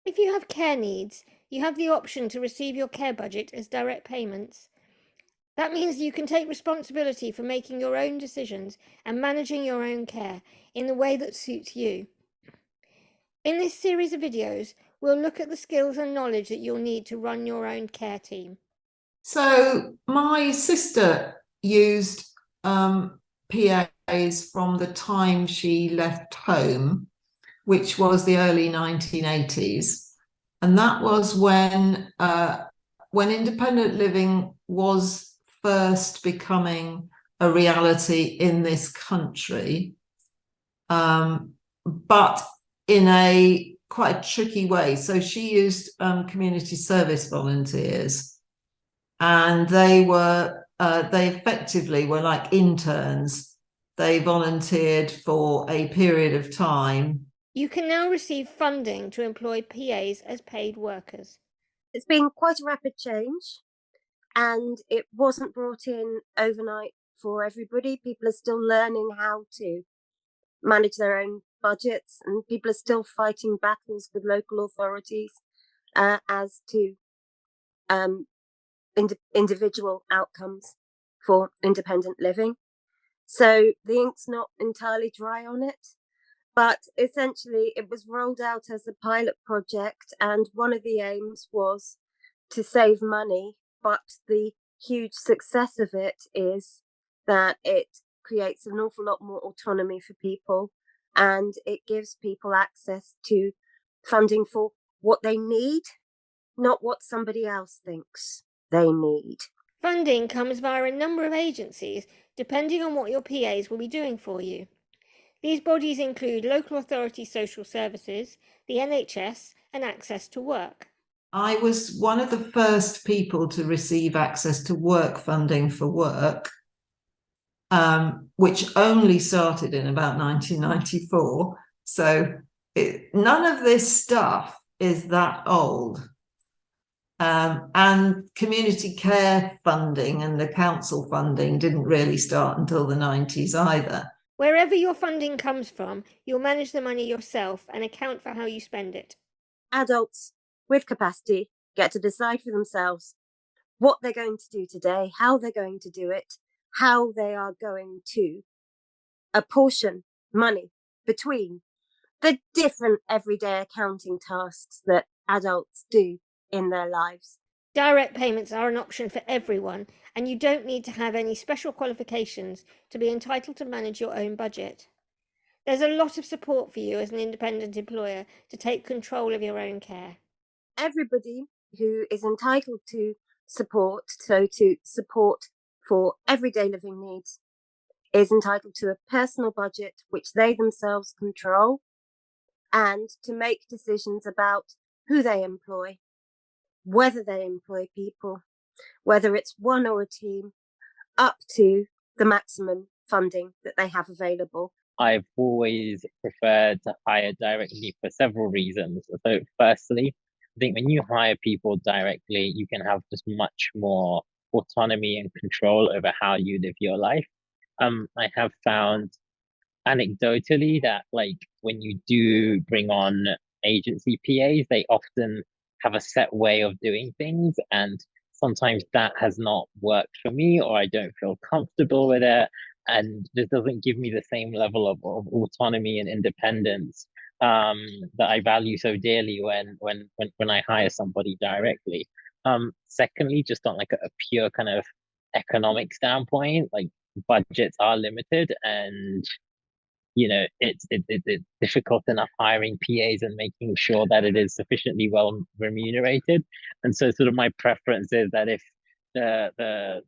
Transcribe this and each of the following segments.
If you have care needs, you have the option to receive your care budget as direct payments. That means you can take responsibility for making your own decisions and managing your own care in the way that suits you. In this series of videos, we'll look at the skills and knowledge that you'll need to run your own care team. So my sister used PAs from the time she left home, which was the early 1980s. And that was when independent living was first becoming a reality in this country, but in a quite a tricky way. So she used community service volunteers, and they effectively were like interns. They volunteered for a period of time. You can now receive funding to employ PAs as paid workers. It's been quite a rapid change, and it wasn't brought in overnight for everybody. People are still learning how to manage their own budgets, and people are still fighting battles with local authorities as to individual outcomes for independent living. So the ink's not entirely dry on it, but essentially it was rolled out as a pilot project, and one of the aims was to save money, but the huge success of it is that it creates an awful lot more autonomy for people, and it gives people access to funding for what they need, not what somebody else thinks they need. Funding comes via a number of agencies, depending on what your PAs will be doing for you. These bodies include local authority social services, the NHS, and Access to Work. I was one of the first people to receive access to work funding for work, which only started in about 1994. So none of this stuff is that old. And community care funding and the council funding didn't really start until the 90s either. Wherever your funding comes from, you'll manage the money yourself and account for how you spend it. Adults with capacity get to decide for themselves what they're going to do today, how they're going to do it, how they are going to apportion money between the different everyday accounting tasks that adults do in their lives. Direct payments are an option for everyone, and you don't need to have any special qualifications to be entitled to manage your own budget. There's a lot of support for you as an independent employer to take control of your own care. Everybody who is entitled to support, so to support for everyday living needs, is entitled to a personal budget which they themselves control, and to make decisions about who they employ, whether they employ people, whether it's one or a team, up to the maximum funding that they have available. I've always preferred to hire directly for several reasons. So firstly, I think when you hire people directly, you can have just much more autonomy and control over how you live your life. I have found anecdotally that like when you do bring on agency PAs, they often have a set way of doing things, and sometimes that has not worked for me, or I don't feel comfortable with it, and this doesn't give me the same level of autonomy and independence that I value so dearly when I hire somebody directly. Secondly, just on like a pure kind of economic standpoint, like budgets are limited, and it's difficult enough hiring PAs and making sure that it is sufficiently well remunerated. And so sort of my preference is that if the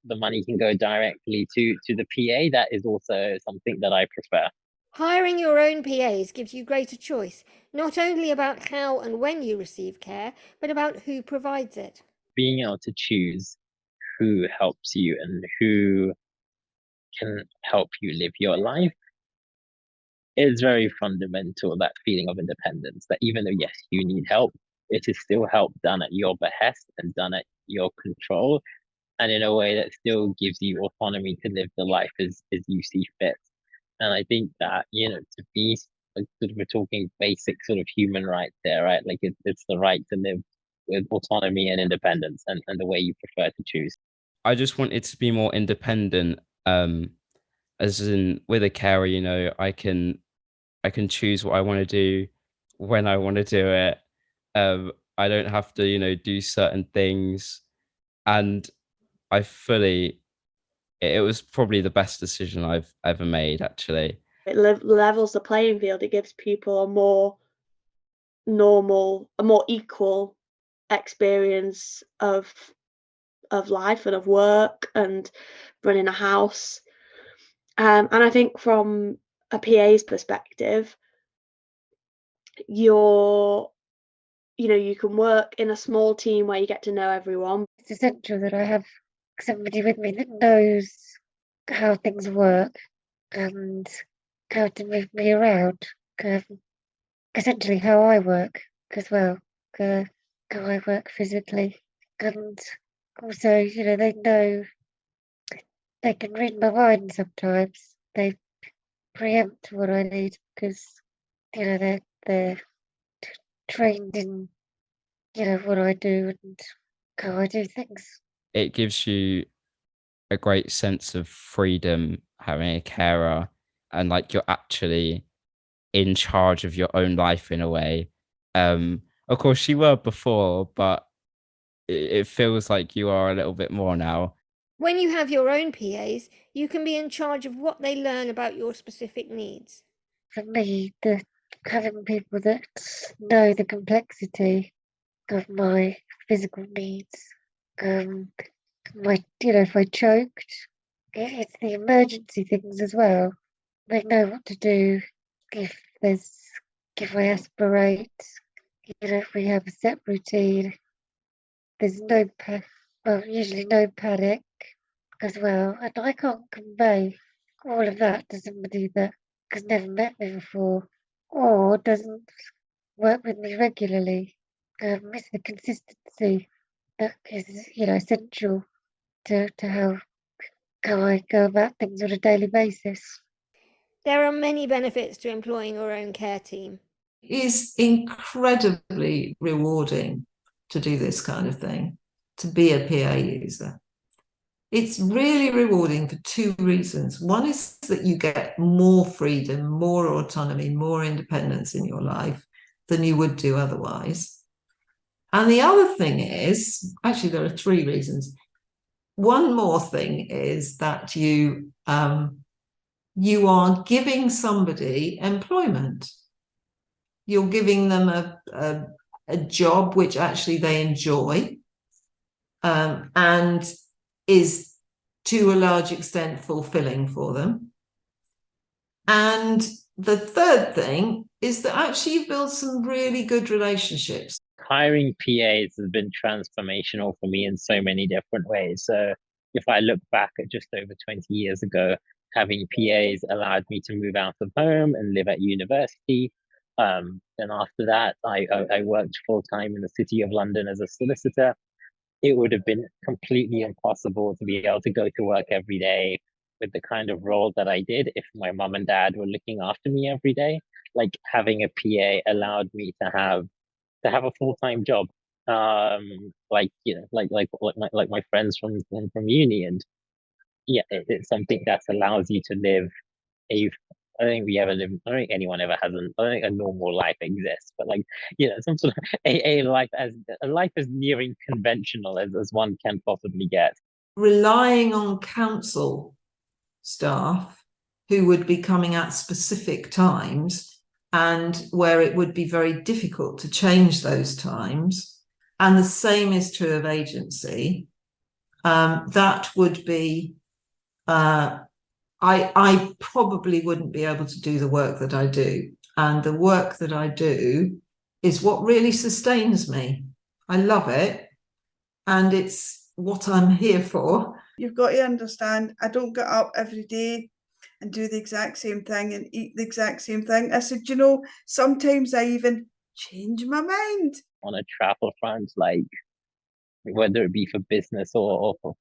money can go directly to the PA, that is also something that I prefer. Hiring your own PAs gives you greater choice, not only about how and when you receive care, but about who provides it. Being able to choose who helps you and who can help you live your life is very fundamental, that feeling of independence, that even though, yes, you need help, it is still help done at your behest and done at your control, and in a way that still gives you autonomy to live the life as you see fit. And I think that, to be like we're talking basic sort of human rights there, right? Like it's the right to live with autonomy and independence and the way you prefer to choose. I just want it to be more independent. As in with a carer, I can choose what I want to do when I want to do it. I don't have to, do certain things. And I fully, it was probably the best decision I've ever made, actually. It levels the playing field. It gives people a more normal, a more equal experience of life and of work and running a house. And I think from a PA's perspective, you can work in a small team where you get to know everyone. It's essential that I have somebody with me that knows how things work and how to move me around. Essentially how I work as well, how I work physically. And also, they know, they can read my mind sometimes. They preempt what I need because, they're trained in, what I do and how I do things. It gives you a great sense of freedom having a carer, and like you're actually in charge of your own life in a way. Of course you were before, but it feels like you are a little bit more now. When you have your own PAs, you can be in charge of what they learn about your specific needs. For me, having people that know the complexity of my physical needs, if I choked, it's the emergency things as well. They know what to do if I aspirate, if we have a set routine. There's usually no panic as well, and I can't convey all of that to somebody that has never met me before or doesn't work with me regularly. It's the consistency that is, essential to how I go about things on a daily basis. There are many benefits to employing your own care team. It is incredibly rewarding to do this kind of thing, to be a PA user. It's really rewarding for two reasons. One is that you get more freedom, more autonomy, more independence in your life than you would do otherwise. And the other thing is, actually, there are three reasons. One more thing is that you are giving somebody employment. You're giving them a job which actually they enjoy, and is to a large extent fulfilling for them. And the third thing is that actually you build some really good relationships. Hiring PAs has been transformational for me in so many different ways. So if I look back at just over 20 years ago, having PAs allowed me to move out of home and live at university. Then after that, I worked full-time in the City of London as a solicitor. It would have been completely impossible to be able to go to work every day with the kind of role that I did if my mom and dad were looking after me every day. Like having a PA allowed me to have a full-time job. Like my friends from uni, and yeah, it's something that allows you to live a I don't think we ever live. I don't think anyone ever has I don't think a normal life exists, but like some sort of a life as nearing conventional as one can possibly get. Relying on council staff who would be coming at specific times and where it would be very difficult to change those times, and the same is true of agency. That would be. I probably wouldn't be able to do the work that I do. And the work that I do is what really sustains me. I love it. And it's what I'm here for. You've got to understand, I don't get up every day and do the exact same thing and eat the exact same thing. I said, sometimes I even change my mind. On a travel front, like whether it be for business or for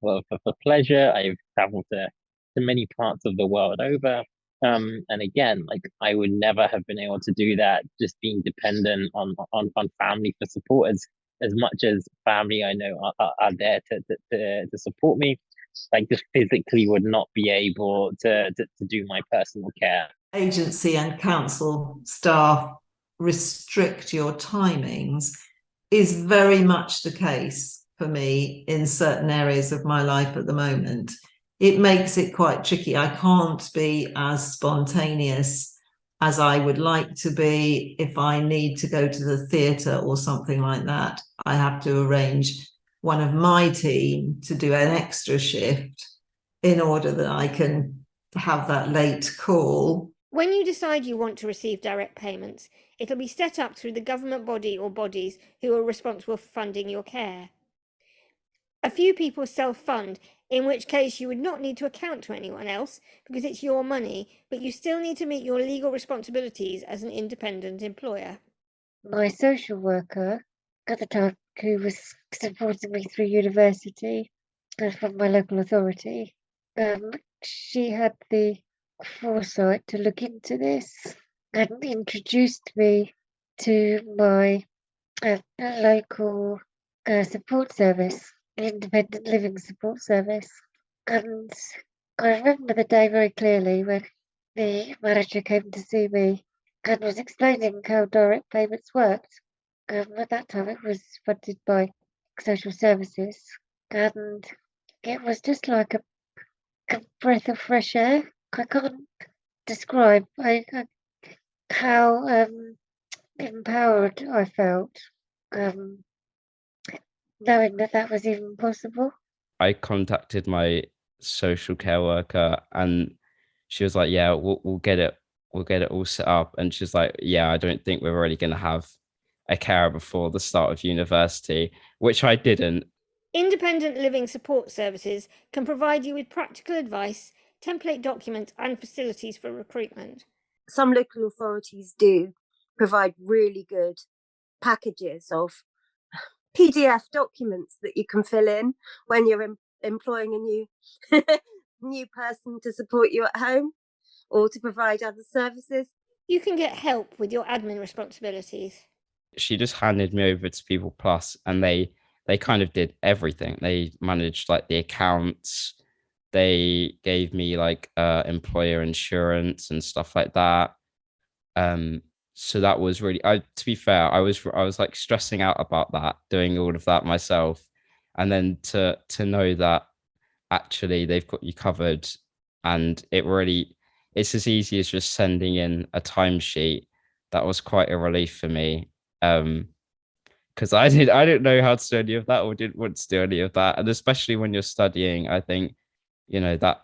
pleasure, I've traveled to many parts of the world over. And again, like I would never have been able to do that just being dependent on family for support. As much as family I know are there to support me, like just physically would not be able to do my personal care. Agency and council staff restrict your timings is very much the case for me in certain areas of my life at the moment. It makes it quite tricky. I can't be as spontaneous as I would like to be. If I need to go to the theatre or something like that, I have to arrange one of my team to do an extra shift in order that I can have that late call. When you decide you want to receive direct payments, it'll be set up through the government body or bodies who are responsible for funding your care. A few people self-fund, in which case you would not need to account to anyone else because it's your money, but you still need to meet your legal responsibilities as an independent employer. My social worker at the time, who was supporting me through university from my local authority, she had the foresight to look into this and introduced me to my local support service, independent living support service. And I remember the day very clearly when the manager came to see me and was explaining how direct payments worked. At that time, it was funded by social services, and it was just like a breath of fresh air. I can't describe how empowered I felt, knowing that that was even possible. I contacted my social care worker and she was like, yeah, we'll get it all set up. And she's like, yeah, I don't think we're really going to have a carer before the start of university, which I didn't. Independent living support services can provide you with practical advice, template documents, and facilities for recruitment. Some local authorities do provide really good packages of PDF documents that you can fill in when you're employing a new new person to support you at home or to provide other services. You can get help with your admin responsibilities. She just handed me over to People Plus and they kind of did everything. They managed like the accounts, they gave me like employer insurance and stuff like that. So that was really, to be fair, I was like stressing out about that, doing all of that myself, and then to know that actually they've got you covered, and it's as easy as just sending in a timesheet. That was quite a relief for me, because I didn't know how to do any of that or didn't want to do any of that, and especially when you're studying, I think that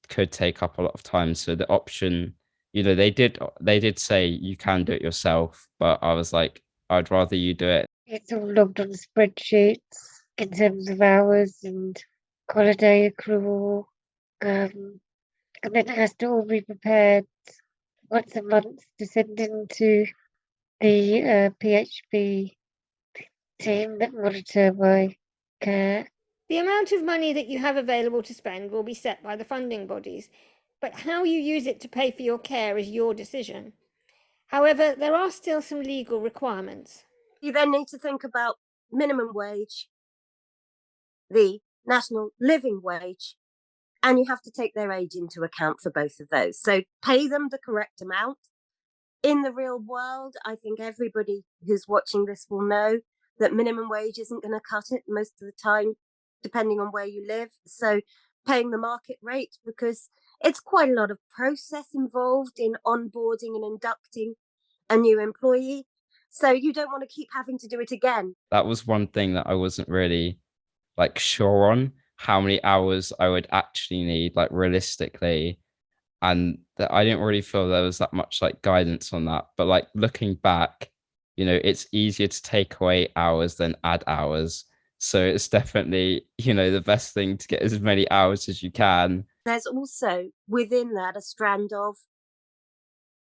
could take up a lot of time. So the option, they did say you can do it yourself, but I was like, I'd rather you do it. It's all logged on spreadsheets in terms of hours and holiday accrual, and then it has to all be prepared once a month to send into the PHP team that monitor my care. The amount of money that you have available to spend will be set by the funding bodies, but how you use it to pay for your care is your decision. However, there are still some legal requirements. You then need to think about minimum wage, the national living wage, and you have to take their age into account for both of those. So pay them the correct amount. In the real world, I think everybody who's watching this will know that minimum wage isn't going to cut it most of the time, depending on where you live. So paying the market rate, because it's quite a lot of process involved in onboarding and inducting a new employee. So you don't want to keep having to do it again. That was one thing that I wasn't really like sure on, how many hours I would actually need, like realistically. And that I didn't really feel there was that much like guidance on that. But like looking back, it's easier to take away hours than add hours. So it's definitely, the best thing to get as many hours as you can. There's also within that a strand of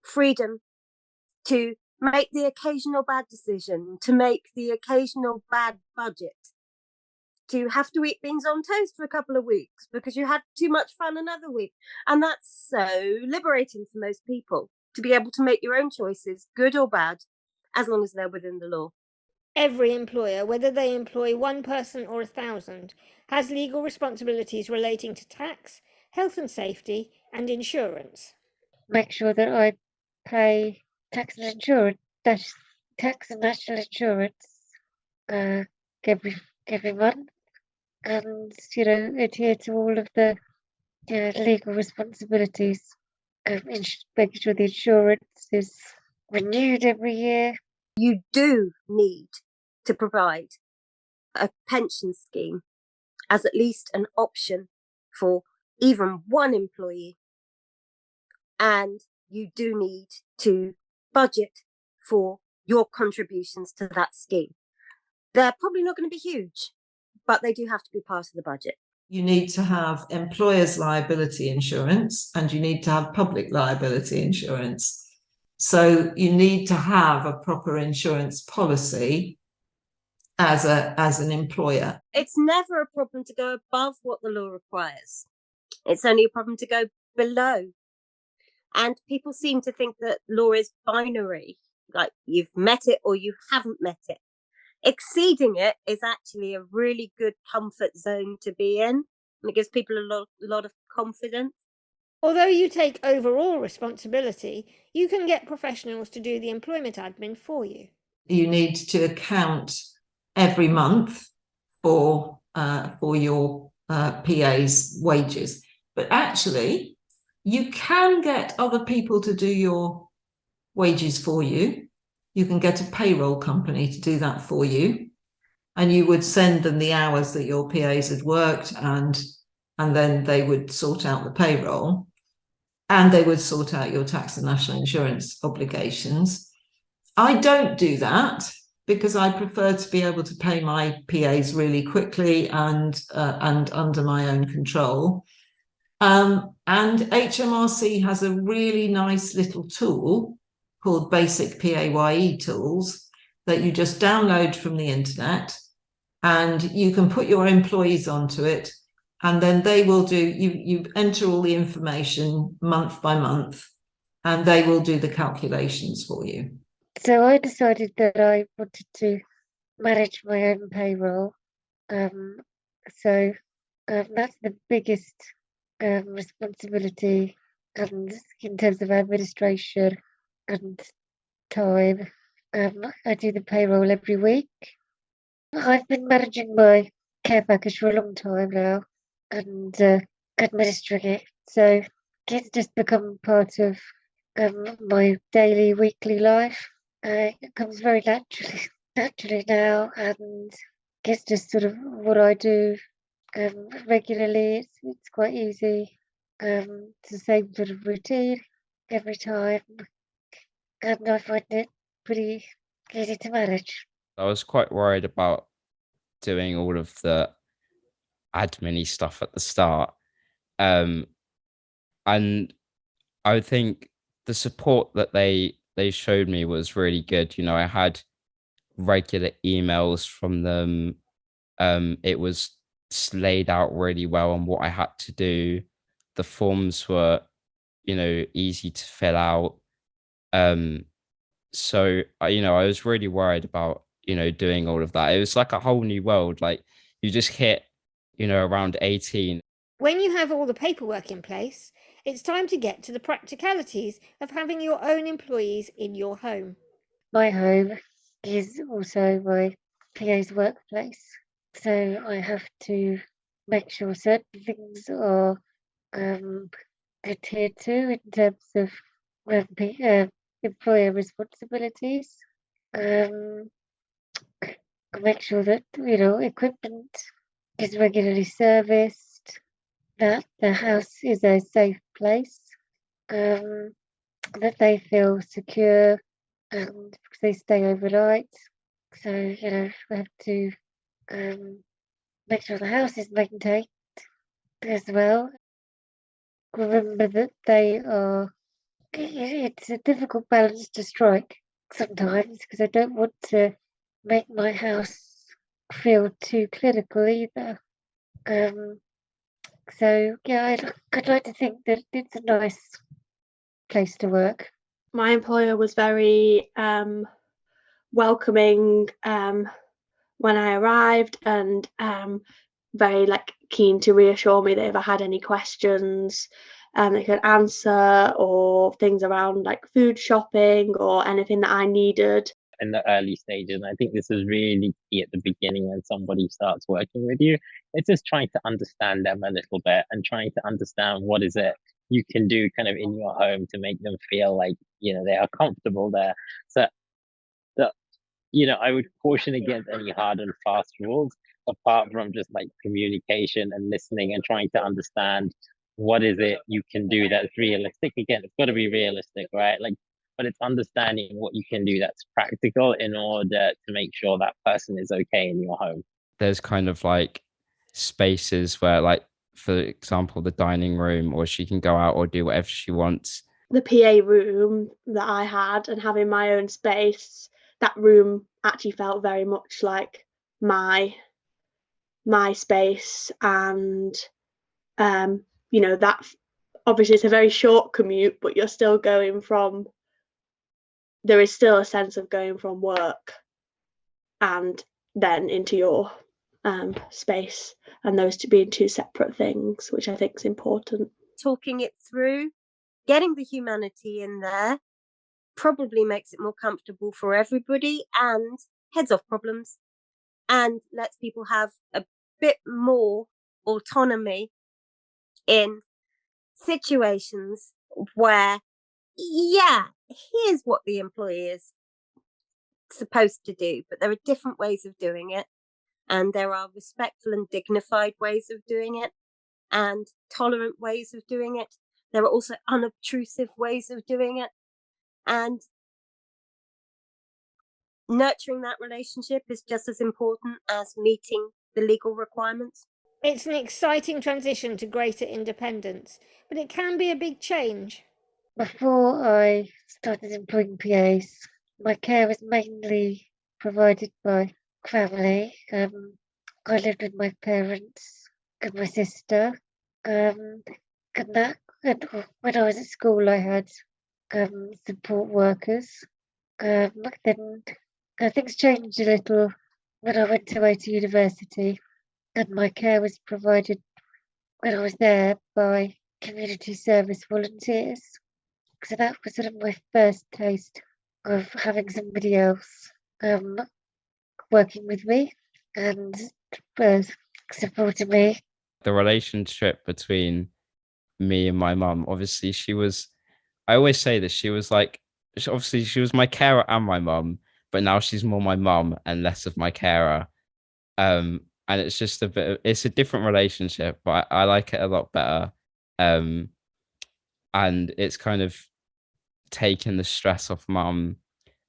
freedom to make the occasional bad decision, to make the occasional bad budget. to have to eat beans on toast for a couple of weeks because you had too much fun another week. And that's so liberating for most people to be able to make your own choices, good or bad, as long as they're within the law. Every employer, whether they employ one person or 1,000, has legal responsibilities relating to tax, health and safety, and insurance. Make sure that I pay tax and insurance, tax and national insurance every month, and adhere to all of the legal responsibilities. Making sure the insurance is renewed every year. You do need to provide a pension scheme as at least an option for even one employee. And you do need to budget for your contributions to that scheme. They're probably not going to be huge, but they do have to be part of the budget. You need to have employer's liability insurance and you need to have public liability insurance. So you need to have a proper insurance policy as an employer. It's never a problem to go above what the law requires. It's only a problem to go below. And people seem to think that law is binary, like you've met it or you haven't met it. Exceeding it is actually a really good comfort zone to be in. And it gives people a lot of confidence. Although you take overall responsibility, you can get professionals to do the employment admin for you. You need to account every month for your PA's wages. But actually, you can get other people to do your wages for you. You can get a payroll company to do that for you. And you would send them the hours that your PAs had worked, and then they would sort out the payroll. And they would sort out your tax and national insurance obligations. I don't do that because I prefer to be able to pay my PAs really quickly and under my own control. And HMRC has a really nice little tool called Basic PAYE Tools that you just download from the internet, and you can put your employees onto it, and then they will do, you enter all the information month by month, and they will do the calculations for you. So I decided that I wanted to manage my own payroll. So that's the biggest responsibility, and in terms of administration and time. I do the payroll every week. I've been managing my care package for a long time now and administering it. So it's just become part of my daily, weekly life. It comes very naturally now, and it's just sort of what I do regularly. It's quite easy. It's the same sort of routine every time, and I find it pretty easy to manage. I was quite worried about doing all of the admin-y stuff at the start. And I think the support that they showed me was really good. I had regular emails from them. It was laid out really well on what I had to do. The forms were, easy to fill out. So I was really worried about, doing all of that. It was like a whole new world. Like you just hit, around 18. When you have all the paperwork in place, it's time to get to the practicalities of having your own employees in your home. My home is also my PA's workplace, so I have to make sure certain things are adhered to in terms of employer responsibilities. Make sure that equipment is regularly serviced, that the house is a safe place, that they feel secure and because they stay overnight. So I have to make sure the house is maintained as well. Remember that they are. It's a difficult balance to strike sometimes because I don't want to make my house feel too clinical either. So yeah, I'd like to think that it's a nice place to work. My employer was very welcoming when I arrived, and very keen to reassure me that if I had any questions they could answer, or things around food shopping or anything that I needed. In the early stages, and I think this is really key at the beginning when somebody starts working with you. It's just trying to understand them a little bit and trying to understand what is it you can do kind of in your home to make them feel like, they are comfortable there. So I would caution against any hard and fast rules, apart from just communication and listening and trying to understand what is it you can do that's realistic. Again, it's got to be realistic, right? But it's understanding what you can do that's practical in order to make sure that person is okay in your home. There's kind of spaces where, for example, the dining room, or she can go out or do whatever she wants. The PA room that I had, and having my own space, that room actually felt very much like my space. And that obviously it's a very short commute, but you're still there is still a sense of going from work and then into your space, and those being two separate things, which I think is important. Talking it through, getting the humanity in there probably makes it more comfortable for everybody and heads off problems and lets people have a bit more autonomy in situations where, here's what the employee is supposed to do, but there are different ways of doing it, and there are respectful and dignified ways of doing it and tolerant ways of doing it. There are also unobtrusive ways of doing it, and nurturing that relationship is just as important as meeting the legal requirements. It's an exciting transition to greater independence, but it can be a big change. Before I started employing PAs, my care was mainly provided by family. I lived with my parents and my sister. And when I was at school, I had support workers. Then things changed a little when I went away to university, and my care was provided when I was there by community service volunteers. So that was sort of my first taste of having somebody else working with me and supporting me. The relationship between me and my mum, obviously I always say this, she was obviously she was my carer and my mum, but now she's more my mum and less of my carer. And it's just it's a different relationship, but I like it a lot better. And it's kind of taken the stress off mum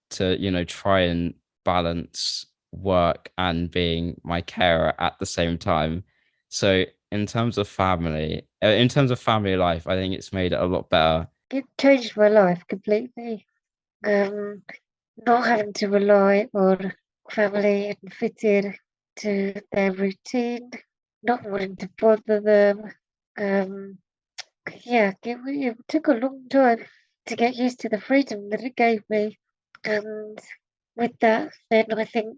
to, try and balance work and being my carer at the same time. So in terms of family life, I think it's made it a lot better. It changed my life completely. Not having to rely on family and fit in to their routine, not wanting to bother them. It took a long time to get used to the freedom that it gave me. And with that, then I think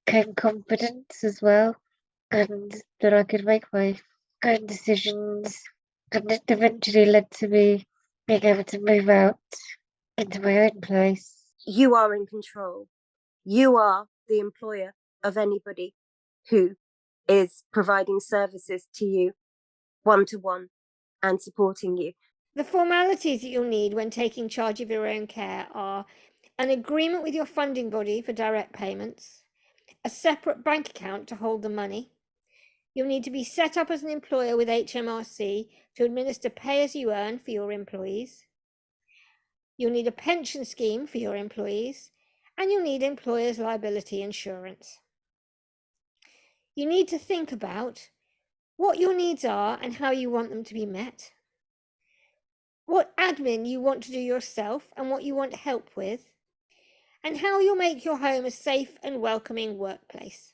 came confidence as well, and that I could make my own decisions. And it eventually led to me being able to move out into my own place. You are in control. You are the employer of anybody who is providing services to you one-to-one and supporting you. The formalities that you'll need when taking charge of your own care are an agreement with your funding body for direct payments, a separate bank account to hold the money. You'll need to be set up as an employer with HMRC to administer pay as you earn for your employees. You'll need a pension scheme for your employees, and you'll need employer's liability insurance. You need to think about what your needs are and how you want them to be met, what admin you want to do yourself and what you want help with, and how you'll make your home a safe and welcoming workplace.